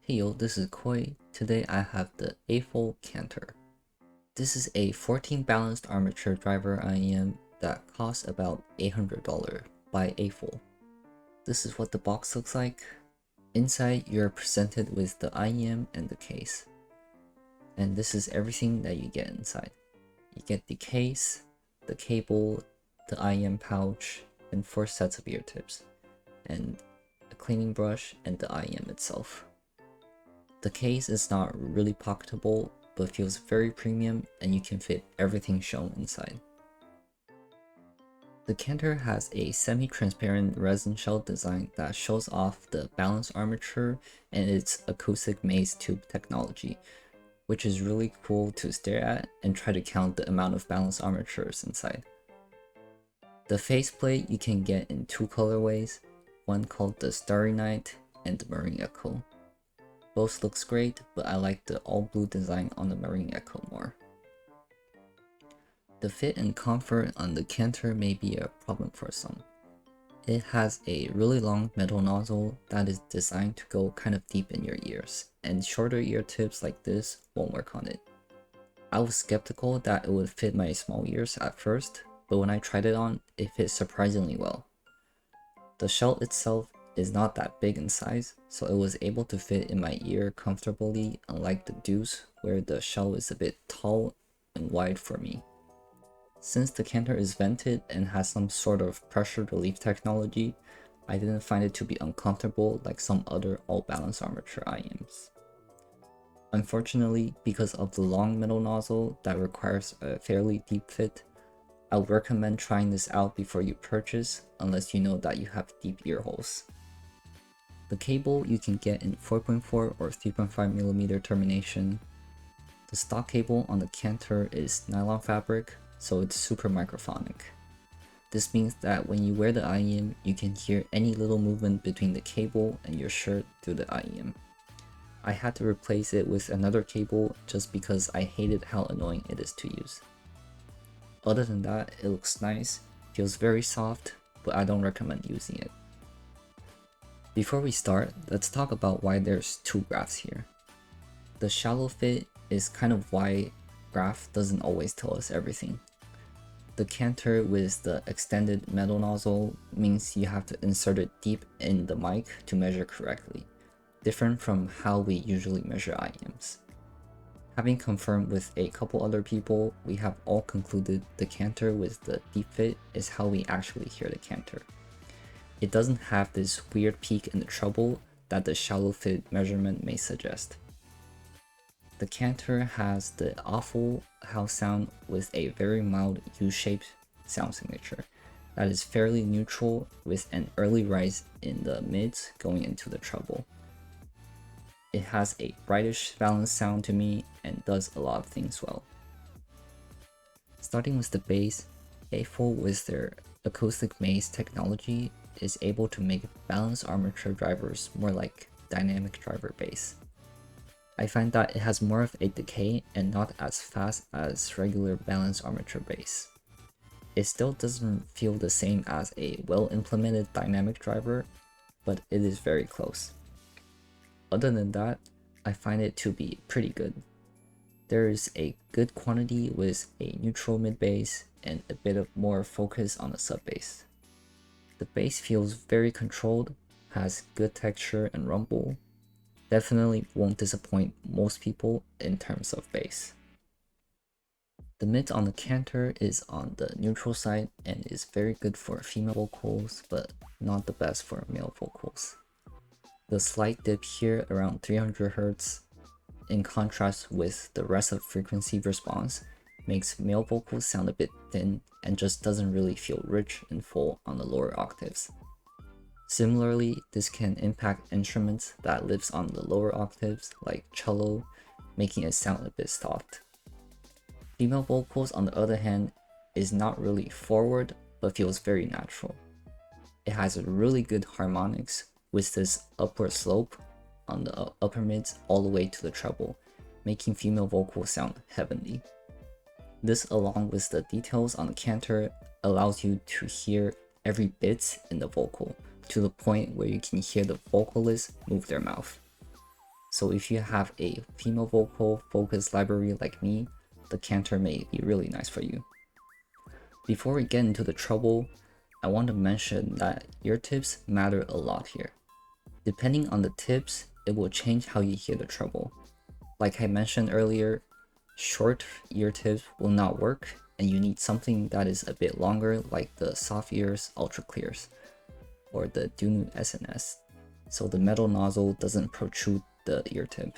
Hey yo, this is Koi. Today I have the Aful Cantor. This is a 14 balanced armature driver IEM that costs about $800 by Aful. This is what the box looks like. Inside you're presented with the IEM and the case. And this is everything that you get inside. You get the case, the cable, the IEM pouch, and 4 sets of ear tips, and a cleaning brush and the IEM itself. The case is not really pocketable, but feels very premium and you can fit everything shown inside. The Cantor has a semi-transparent resin shell design that shows off the balanced armature and its acoustic maze tube technology, which is really cool to stare at and try to count the amount of balanced armatures inside. The faceplate you can get in 2 colorways, one called the Starry Night and the Marine Echo. Both looks great, but I like the all blue design on the Marine Echo more. The fit and comfort on the Cantor may be a problem for some. It has a really long metal nozzle that is designed to go kind of deep in your ears, and shorter ear tips like this won't work on it. I was skeptical that it would fit my small ears at first, but when I tried it on, it fit surprisingly well. The shell itself is not that big in size, so it was able to fit in my ear comfortably, unlike the Xduo's where the shell is a bit tall and wide for me. Since the Cantor is vented and has some sort of pressure relief technology, I didn't find it to be uncomfortable like some other all-balance armature IEMs. Unfortunately, because of the long metal nozzle that requires a fairly deep fit, I would recommend trying this out before you purchase unless you know that you have deep ear holes. The cable you can get in 4.4 or 3.5mm termination. The stock cable on the Cantor is nylon fabric, so it's super microphonic. This means that when you wear the IEM, you can hear any little movement between the cable and your shirt through the IEM. I had to replace it with another cable just because I hated how annoying it is to use. Other than that, it looks nice, feels very soft, but I don't recommend using it. Before we start, let's talk about why there's 2 graphs here. The shallow fit is kind of why graph doesn't always tell us everything. The Cantor with the extended metal nozzle means you have to insert it deep in the mic to measure correctly, different from how we usually measure IEMs. Having confirmed with a couple other people, we have all concluded the Cantor with the deep fit is how we actually hear the Cantor. It doesn't have this weird peak in the treble that the shallow fit measurement may suggest. The Cantor has the awful house sound with a very mild U-shaped sound signature that is fairly neutral with an early rise in the mids going into the treble. It has a brightish balanced sound to me and does a lot of things well. Starting with the bass, Aful with their acoustic maze technology is able to make balanced armature drivers more like dynamic driver bass. I find that it has more of a decay and not as fast as regular balanced armature bass. It still doesn't feel the same as a well-implemented dynamic driver, but it is very close. Other than that, I find it to be pretty good. There is a good quantity with a neutral mid bass and a bit of more focus on the sub bass. The bass feels very controlled, has good texture and rumble. Definitely won't disappoint most people in terms of bass. The mid on the Cantor is on the neutral side and is very good for female vocals, but not the best for male vocals. The slight dip here around 300Hz, in contrast with the rest of frequency response, makes male vocals sound a bit thin and just doesn't really feel rich and full on the lower octaves. Similarly, this can impact instruments that lives on the lower octaves like cello, making it sound a bit soft. Female vocals on the other hand is not really forward but feels very natural. It has really good harmonics with this upward slope on the upper mids all the way to the treble, making female vocals sound heavenly. This, along with the details on the Cantor, allows you to hear every bit in the vocal to the point where you can hear the vocalist move their mouth. So if you have a female vocal focused library like me, the Cantor may be really nice for you. Before we get into the treble, I want to mention that ear tips matter a lot here. Depending on the tips, it will change how you hear the treble. Like I mentioned earlier, short ear tips will not work, and you need something that is a bit longer, like the Soft Ears Ultra Clears or the Xduoo SNS, so the metal nozzle doesn't protrude the ear tip.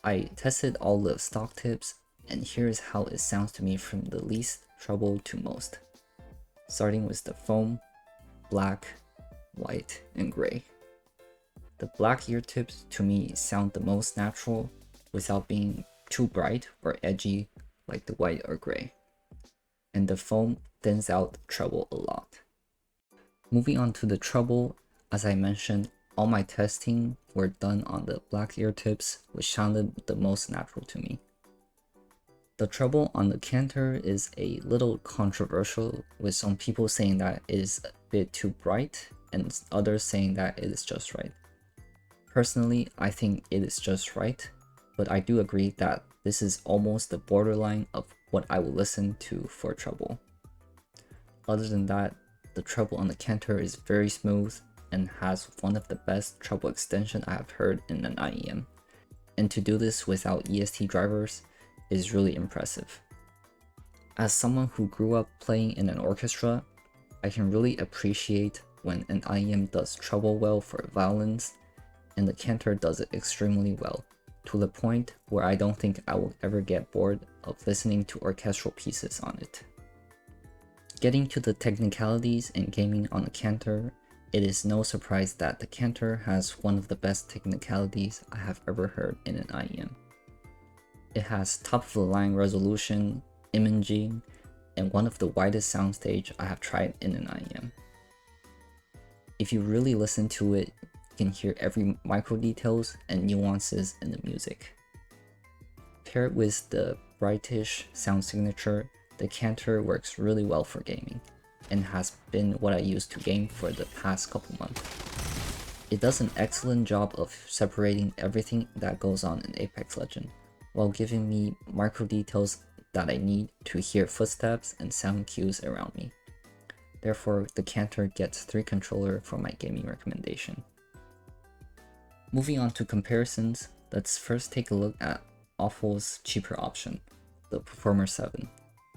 I tested all the stock tips, and here's how it sounds to me from the least treble to most. Starting with the foam, black, white, and gray. The black ear tips to me sound the most natural without being too bright or edgy like the white or gray. And the foam thins out the treble a lot. Moving on to the treble, as I mentioned, all my testing were done on the black ear tips, which sounded the most natural to me. The treble on the Cantor is a little controversial, with some people saying that it is a bit too bright and others saying that it is just right. Personally, I think it is just right, but I do agree that this is almost the borderline of what I will listen to for treble. Other than that, the treble on the Cantor is very smooth and has one of the best treble extension I have heard in an IEM. And to do this without EST drivers is really impressive. As someone who grew up playing in an orchestra, I can really appreciate when an IEM does treble well for violins, and the Cantor does it extremely well, to the point where I don't think I will ever get bored of listening to orchestral pieces on it. Getting to the technicalities and gaming on the Cantor, it is no surprise that the Cantor has one of the best technicalities I have ever heard in an IEM. It has top-of-the-line resolution, imaging, and one of the widest soundstage I have tried in an IEM. If you really listen to it, you can hear every micro details and nuances in the music. Paired with the brightish sound signature, the Cantor works really well for gaming, and has been what I use to game for the past couple months. It does an excellent job of separating everything that goes on in Apex Legends, while giving me micro details that I need to hear footsteps and sound cues around me. Therefore, the Cantor gets 3 controller for my gaming recommendation. Moving on to comparisons, let's first take a look at Aful's cheaper option, the Performer 7.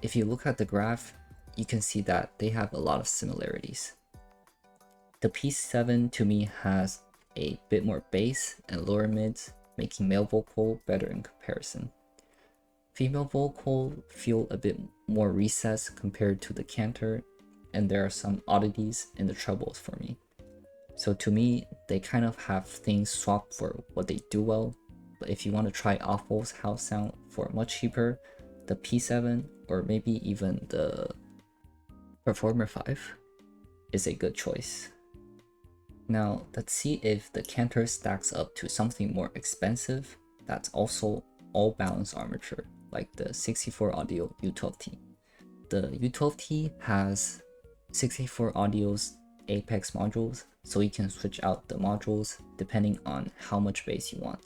If you look at the graph, you can see that they have a lot of similarities. The P7 to me has a bit more bass and lower mids, making male vocal better in comparison. Female vocal feel a bit more recessed compared to the Cantor, and there are some oddities in the trebles for me. So to me, they kind of have things swapped for what they do well, but if you want to try Aful's house sound for much cheaper, the P7 or maybe even the Performer 5 is a good choice. Now let's see if the Cantor stacks up to something more expensive that's also all balanced armature, like the 64 Audio U12T. The U12T has 64 Audio's Apex modules, so you can switch out the modules depending on how much bass you want.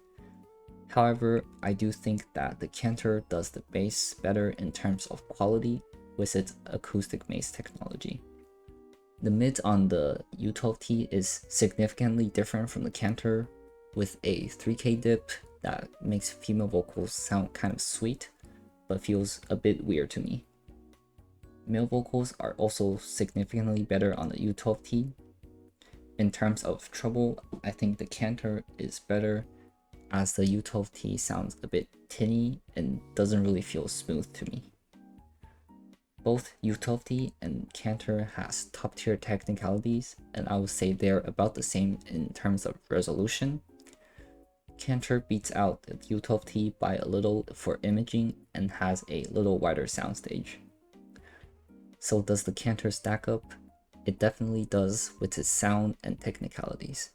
However, I do think that the Cantor does the bass better in terms of quality with its acoustic maze technology. The mid on the U12T is significantly different from the Cantor, with a 3K dip that makes female vocals sound kind of sweet, but feels a bit weird to me. Male vocals are also significantly better on the U12T. In terms of treble, I think the Cantor is better, as the U12T sounds a bit tinny and doesn't really feel smooth to me. Both U12T and Cantor has top tier technicalities, and I would say they're about the same in terms of resolution. Cantor beats out the U12T by a little for imaging and has a little wider soundstage. So does the Cantor stack up? It definitely does with its sound and technicalities.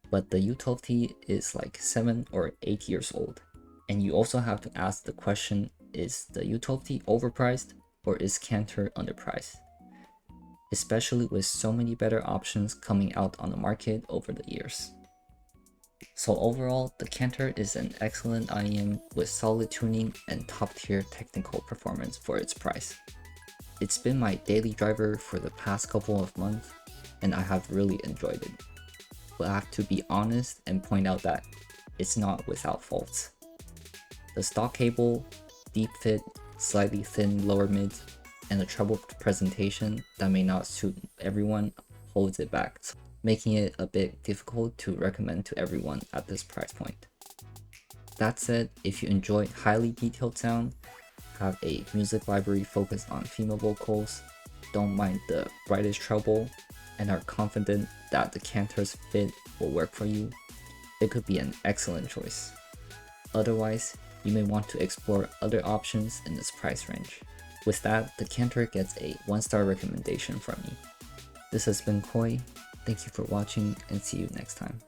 But the U12T is like 7 or 8 years old, and you also have to ask the question, is the U12T overpriced or is Cantor underpriced? Especially with so many better options coming out on the market over the years. So overall, the Cantor is an excellent IEM with solid tuning and top tier technical performance for its price. It's been my daily driver for the past couple of months, and I have really enjoyed it. But I have to be honest and point out that it's not without faults. The stock cable, deep fit, slightly thin lower mid, and the treble presentation that may not suit everyone holds it back, making it a bit difficult to recommend to everyone at this price point. That said, if you enjoy highly detailed sound, have a music library focused on female vocals, don't mind the brightest treble, and are confident that the Cantor's fit will work for you, it could be an excellent choice. Otherwise, you may want to explore other options in this price range. With that, the Cantor gets a 1-star recommendation from me. This has been Koi, thank you for watching and see you next time.